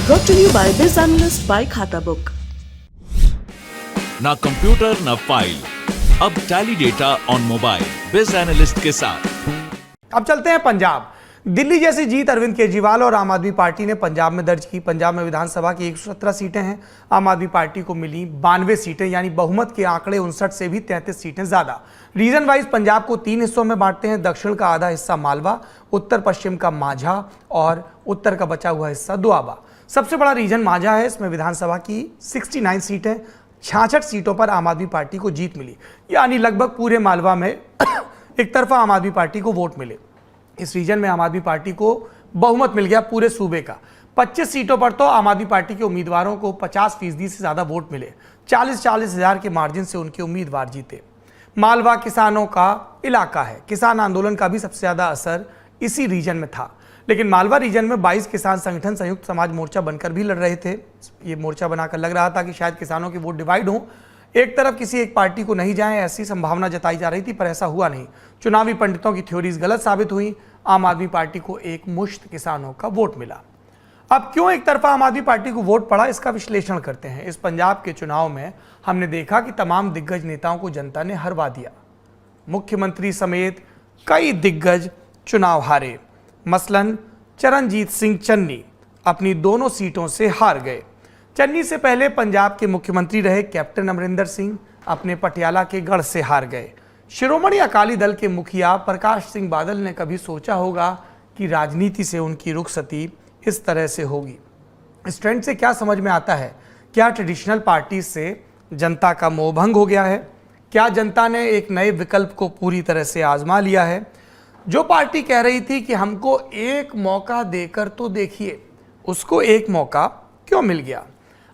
Brought to you by Biz Analyst by खाता book. ना computer ना फाइल, अब टैली डेटा ऑन मोबाइल बिज एनालिस्ट के साथ। अब चलते हैं पंजाब। दिल्ली जैसी जीत अरविंद केजरीवाल और आम आदमी पार्टी ने पंजाब में दर्ज की। पंजाब में विधानसभा की 117 सीटें हैं। आम आदमी पार्टी को मिली 92 सीटें, यानी बहुमत के आंकड़े 59 से भी 33 सीटें ज्यादा। रीजन वाइज पंजाब को 3 हिस्सों में बांटते हैं। दक्षिण का आधा हिस्सा मालवा, उत्तर पश्चिम का माझा और उत्तर का बचा हुआ हिस्सा दोआबा। सबसे बड़ा रीजन माझा है। इसमें विधानसभा की 69 सीटें, 66 सीटों पर आम आदमी पार्टी को जीत मिली, यानी लगभग पूरे मालवा में एक तरफा आम आदमी पार्टी को वोट मिले। इस रीजन में आम आदमी पार्टी को बहुमत मिल गया पूरे सूबे का। 25 सीटों पर तो आम आदमी पार्टी के उम्मीदवारों को 50% से ज्यादा वोट मिले। 40-40 हजार के मार्जिन से उनके उम्मीदवार जीते। मालवा किसानों का इलाका है। किसान आंदोलन का भी सबसे ज्यादा असर इसी रीजन में था। लेकिन मालवा रीजन में 22 किसान संगठन संयुक्त समाज मोर्चा बनकर भी लड़ रहे थे। ये मोर्चा बनाकर लग रहा था कि शायद किसानों के वोट डिवाइड हों, एक तरफ किसी एक पार्टी को नहीं जाए, ऐसी संभावना जताई जा रही थी, पर ऐसा हुआ नहीं। चुनावी पंडितों की थ्योरीज गलत साबित हुई। आम आदमी पार्टी को एक मुश्त किसानों का वोट मिला। अब क्यों एक तरफा आम आदमी पार्टी को वोट पड़ा, इसका विश्लेषण करते हैं। इस पंजाब के चुनाव में हमने देखा कि तमाम दिग्गज नेताओं को जनता ने हरवा दिया। मुख्यमंत्री समेत कई दिग्गज चुनाव हारे। मसलन चरणजीत सिंह चन्नी अपनी दोनों सीटों से हार गए। चन्नी से पहले पंजाब के मुख्यमंत्री रहे कैप्टन अमरिंदर सिंह अपने पटियाला के गढ़ से हार गए। शिरोमणि अकाली दल के मुखिया प्रकाश सिंह बादल ने कभी सोचा होगा कि राजनीति से उनकी रुखसती इस तरह से होगी। इस ट्रेंड से क्या समझ में आता है? क्या ट्रेडिशनल पार्टी से जनता का मोहभंग हो गया है? क्या जनता ने एक नए विकल्प को पूरी तरह से आजमा लिया है? जो पार्टी कह रही थी कि हमको एक मौका देकर तो देखिए, उसको एक मौका क्यों मिल गया?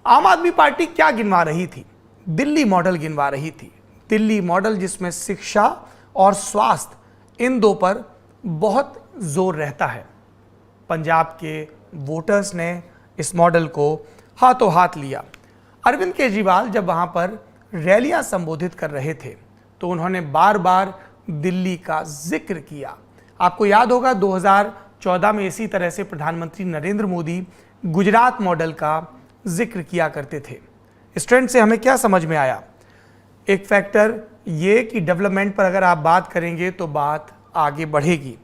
आम आदमी पार्टी क्या गिनवा रही थी? दिल्ली मॉडल गिनवा रही थी। दिल्ली मॉडल जिसमें शिक्षा और स्वास्थ्य, इन दो पर बहुत जोर रहता है। पंजाब के वोटर्स ने इस मॉडल को हाथों हाथ लिया। अरविंद केजरीवाल जब वहां पर रैलियां संबोधित कर रहे थे तो उन्होंने बार बार दिल्ली का जिक्र किया। आपको याद होगा 2014 में इसी तरह से प्रधानमंत्री नरेंद्र मोदी गुजरात मॉडल का जिक्र किया करते थे। इस ट्रेंड से हमें क्या समझ में आया? एक फैक्टर ये कि डेवलपमेंट पर अगर आप बात करेंगे तो बात आगे बढ़ेगी।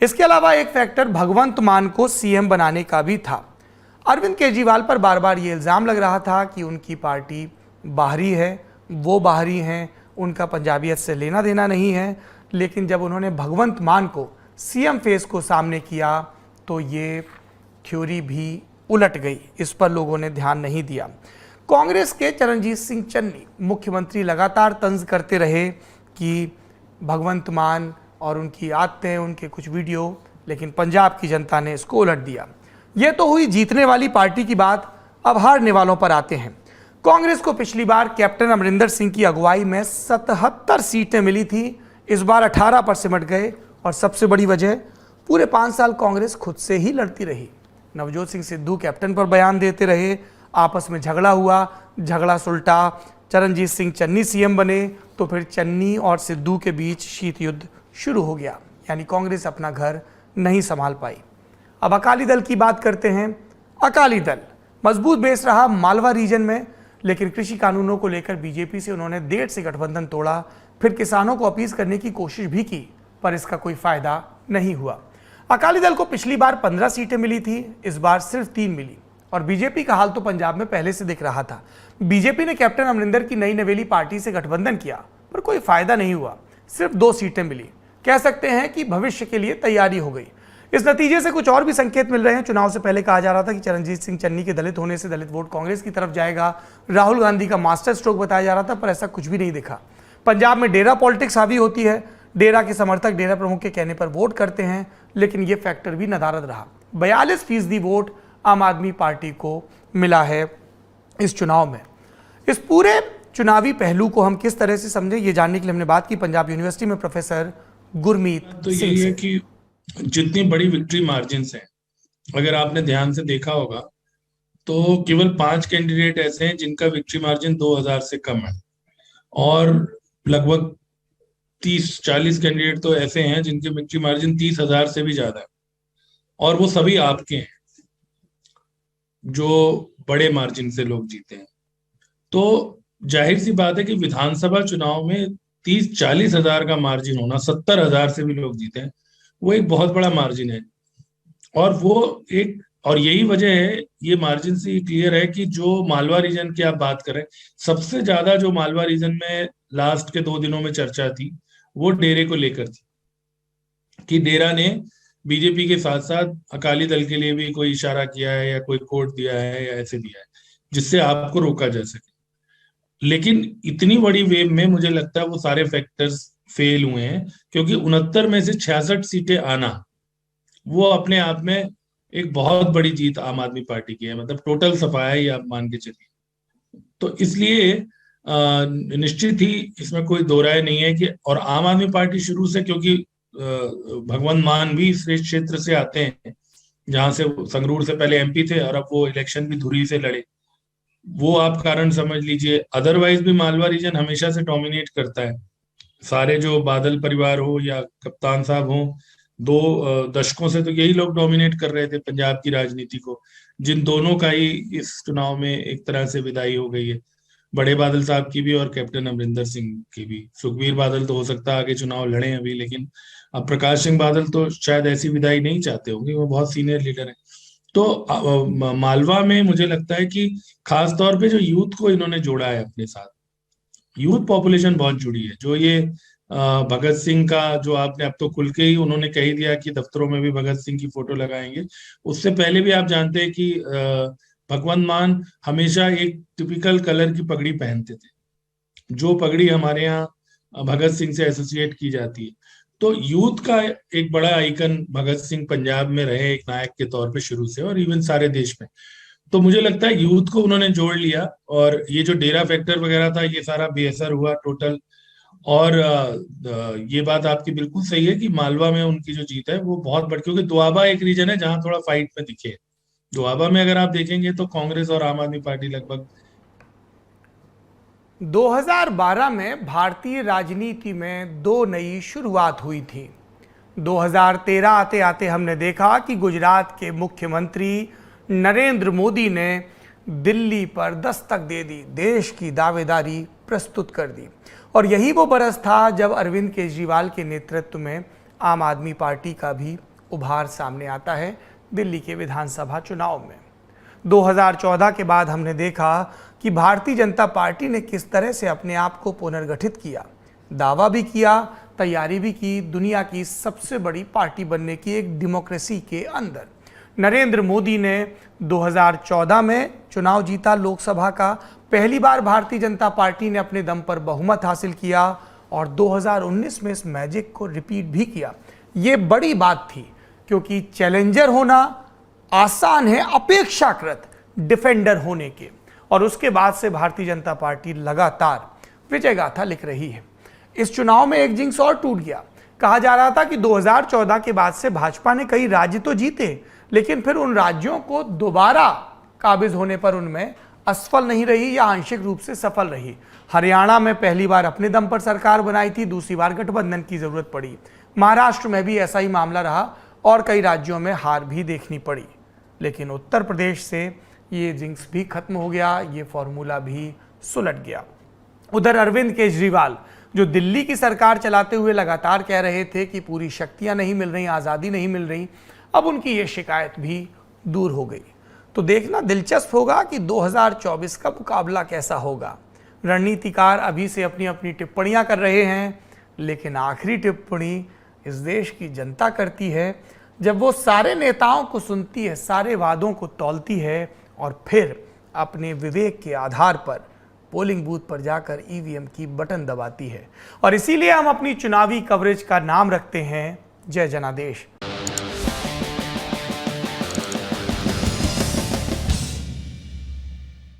इसके अलावा एक फैक्टर भगवंत मान को सीएम बनाने का भी था। अरविंद केजरीवाल पर बार बार ये इल्ज़ाम लग रहा था कि उनकी पार्टी बाहरी है, वो बाहरी हैं, उनका पंजाबियत से लेना देना नहीं है। लेकिन जब उन्होंने भगवंत मान को, सीएम फेस को सामने किया तो ये थ्योरी भी उलट गई। इस पर लोगों ने ध्यान नहीं दिया। कांग्रेस के चरणजीत सिंह चन्नी मुख्यमंत्री लगातार तंज करते रहे कि भगवंत मान और उनकी आदतें, उनके कुछ वीडियो, लेकिन पंजाब की जनता ने इसको उलट दिया। ये तो हुई जीतने वाली पार्टी की बात। अब हारने वालों पर आते हैं। कांग्रेस को पिछली बार कैप्टन अमरिंदर सिंह की अगुवाई में 77 सीटें मिली थी। इस बार 18 पर सिमट गए। और सबसे बड़ी वजह, पूरे 5 साल कांग्रेस खुद से ही लड़ती रही। नवजोत सिंह सिद्धू कैप्टन पर बयान देते रहे, आपस में झगड़ा हुआ, झगड़ा सुलटा, चरणजीत सिंह चन्नी सीएम बने तो फिर चन्नी और सिद्धू के बीच शीत युद्ध शुरू हो गया, यानी कांग्रेस अपना घर नहीं संभाल पाई। अब अकाली दल की बात करते हैं। अकाली दल मजबूत बेस रहा मालवा रीजन में, लेकिन कृषि कानूनों को लेकर बीजेपी से उन्होंने देर से गठबंधन तोड़ा। फिर किसानों को अपील करने की कोशिश भी की, पर इसका कोई फायदा नहीं हुआ। अकाली दल को पिछली बार 15 सीटें मिली थी, इस बार सिर्फ 3 मिली। और बीजेपी का हाल तो पंजाब में पहले से दिख रहा था। बीजेपी ने कैप्टन अमरिंदर की नई नवेली पार्टी से गठबंधन किया, पर कोई फायदा नहीं हुआ, सिर्फ 2 सीटें मिली। कह सकते हैं कि भविष्य के लिए तैयारी हो गई। इस नतीजे से कुछ और भी संकेत मिल रहे हैं। चुनाव से पहले कहा जा रहा था कि चरणजीत सिंह चन्नी के दलित होने से दलित वोट कांग्रेस की तरफ जाएगा। राहुल गांधी का मास्टर स्ट्रोक बताया जा रहा था, पर ऐसा कुछ भी नहीं दिखा। पंजाब में डेरा पॉलिटिक्स हावी होती है। डेरा के समर्थक डेरा प्रमुख के कहने पर वोट करते हैं, लेकिन यह फैक्टर भी नदारद रहा। 42% वोट आम आदमी पार्टी को मिला है इस चुनाव में। इस पूरे चुनावी पहलू को हम किस तरह से समझें, ये जानने के लिए हमने बात की पंजाब यूनिवर्सिटी में प्रोफेसर गुरमीत तो ये है कि जितनी बड़ी विक्ट्री मार्जिन हैं, अगर आपने ध्यान से देखा होगा तो केवल 5 कैंडिडेट ऐसे हैं जिनका विक्ट्री मार्जिन 2000 से कम है, और लगभग 30-40 कैंडिडेट तो ऐसे हैं जिनके विक्ट्री मार्जिन 30,000 से भी ज्यादा है, और वो सभी आपके हैं। जो बड़े मार्जिन से लोग जीते हैं। तो जाहिर सी बात है कि विधानसभा चुनाव में 30-40 हजार का मार्जिन होना, 70 हजार से भी लोग जीते हैं, वो एक बहुत बड़ा मार्जिन है। और वो एक, और यही वजह है, ये मार्जिन से क्लियर है कि जो मालवा रीजन की आप बात करें, सबसे ज्यादा जो मालवा रीजन में लास्ट के 2 दिनों में चर्चा थी वो डेरे को लेकर थी, कि डेरा ने बीजेपी के साथ साथ अकाली दल के लिए भी कोई इशारा किया है या कोई कोड दिया है या ऐसे दिया है जिससे आपको रोका जा सके। लेकिन इतनी बड़ी वेव में मुझे लगता है वो सारे फैक्टर्स फेल हुए हैं, क्योंकि 69 में से 66 सीटें आना वो अपने आप में एक बहुत बड़ी जीत आम आदमी पार्टी की है, मतलब टोटल सफाया ही आप मान के चलिए। तो इसलिए निश्चित ही इसमें कोई दो राय नहीं है कि, और आम आदमी पार्टी शुरू से, क्योंकि भगवंत मान भी इस क्षेत्र से आते हैं जहां से संगरूर से पहले एमपी थे और अब वो इलेक्शन भी धुरी से लड़े, वो आप कारण समझ लीजिए। अदरवाइज भी मालवा रीजन हमेशा से डोमिनेट करता है। सारे जो बादल परिवार हो या कप्तान साहब हो, 2 दशकों से तो यही लोग डोमिनेट कर रहे थे पंजाब की राजनीति को, जिन दोनों का ही इस चुनाव में एक तरह से विदाई हो गई है, बड़े बादल साहब की भी और कैप्टन अमरिंदर सिंह की भी। सुखबीर बादल तो हो सकता है आगे चुनाव लड़े अभी, लेकिन अब प्रकाश सिंह बादल तो शायद ऐसी विदाई नहीं चाहते होंगे, वो बहुत सीनियर लीडर है। तो मालवा में मुझे लगता है कि खास तौर पे जो यूथ को इन्होंने जोड़ा है अपने साथ, यूथ पॉपुलेशन बहुत जुड़ी है। जो ये भगत सिंह का, जो आपने अब तो खुल के ही उन्होंने कह ही दिया कि दफ्तरों में भी भगत सिंह की फोटो लगाएंगे, उससे पहले भी आप जानते हैं कि भगवंत मान हमेशा एक टिपिकल कलर की पगड़ी पहनते थे, जो पगड़ी हमारे यहाँ भगत सिंह से एसोसिएट की जाती है। तो यूथ का एक बड़ा आइकन भगत सिंह पंजाब में रहे एक नायक के तौर पे शुरू से, और इवन सारे देश में। तो मुझे लगता है यूथ को उन्होंने जोड़ लिया, और ये जो डेरा फैक्टर वगैरह था ये सारा बेअसर हुआ टोटल। और ये बात आपकी बिल्कुल सही है कि मालवा में उनकी जो जीत है वो बहुत बड़ी, क्योंकि दोआबा एक रीजन है जहां थोड़ा फाइट में दिखे। दोआबा में अगर आप देखेंगे तो कांग्रेस और आम आदमी पार्टी लगभग 2012 में भारतीय राजनीति में दो नई शुरुआत हुई थी। 2013 आते आते हमने देखा कि गुजरात के मुख्यमंत्री नरेंद्र मोदी ने दिल्ली पर दस्तक दे दी, देश की दावेदारी प्रस्तुत कर दी। और यही वो बरस था जब अरविंद केजरीवाल के नेतृत्व में आम आदमी पार्टी का भी उभार सामने आता है दिल्ली के विधानसभा चुनाव में। 2014 के बाद हमने देखा कि भारतीय जनता पार्टी ने किस तरह से अपने आप को पुनर्गठित किया, दावा भी किया, तैयारी भी की, दुनिया की सबसे बड़ी पार्टी बनने की एक डेमोक्रेसी के अंदर। नरेंद्र मोदी ने 2014 में चुनाव जीता लोकसभा का, पहली बार भारतीय जनता पार्टी ने अपने दम पर बहुमत हासिल किया और 2019 में इस मैजिक को रिपीट भी किया। ये बड़ी बात थी, क्योंकि चैलेंजर होना आसान है अपेक्षाकृत डिफेंडर होने के। और उसके बाद से भारतीय जनता पार्टी लगातार विजय गाथा लिख रही है। इस चुनाव में एक जिंक्स और टूट गया। कहा जा रहा था कि 2014 के बाद से भाजपा ने कई राज्य तो जीते, लेकिन फिर उन राज्यों को दोबारा काबिज होने पर उनमें असफल नहीं रही या आंशिक रूप से सफल रही। हरियाणा में पहली बार अपने दम पर सरकार बनाई थी, दूसरी बार गठबंधन की जरूरत पड़ी। महाराष्ट्र में भी ऐसा ही मामला रहा और कई राज्यों में हार भी देखनी पड़ी। लेकिन उत्तर प्रदेश से ये जिंक्स भी खत्म हो गया, ये फॉर्मूला भी सुलट गया। उधर अरविंद केजरीवाल, जो दिल्ली की सरकार चलाते हुए लगातार कह रहे थे कि पूरी शक्तियां नहीं मिल रही, आज़ादी नहीं मिल रही, अब उनकी ये शिकायत भी दूर हो गई। तो देखना दिलचस्प होगा कि 2024 का मुकाबला कैसा होगा। रणनीतिकार अभी से अपनी अपनी टिप्पणियां कर रहे हैं, लेकिन आखिरी टिप्पणी इस देश की जनता करती है, जब वो सारे नेताओं को सुनती है, सारे वादों को तौलती है और फिर अपने विवेक के आधार पर पोलिंग बूथ पर जाकर ईवीएम की बटन दबाती है। और इसीलिए हम अपनी चुनावी कवरेज का नाम रखते हैं जय जनादेश।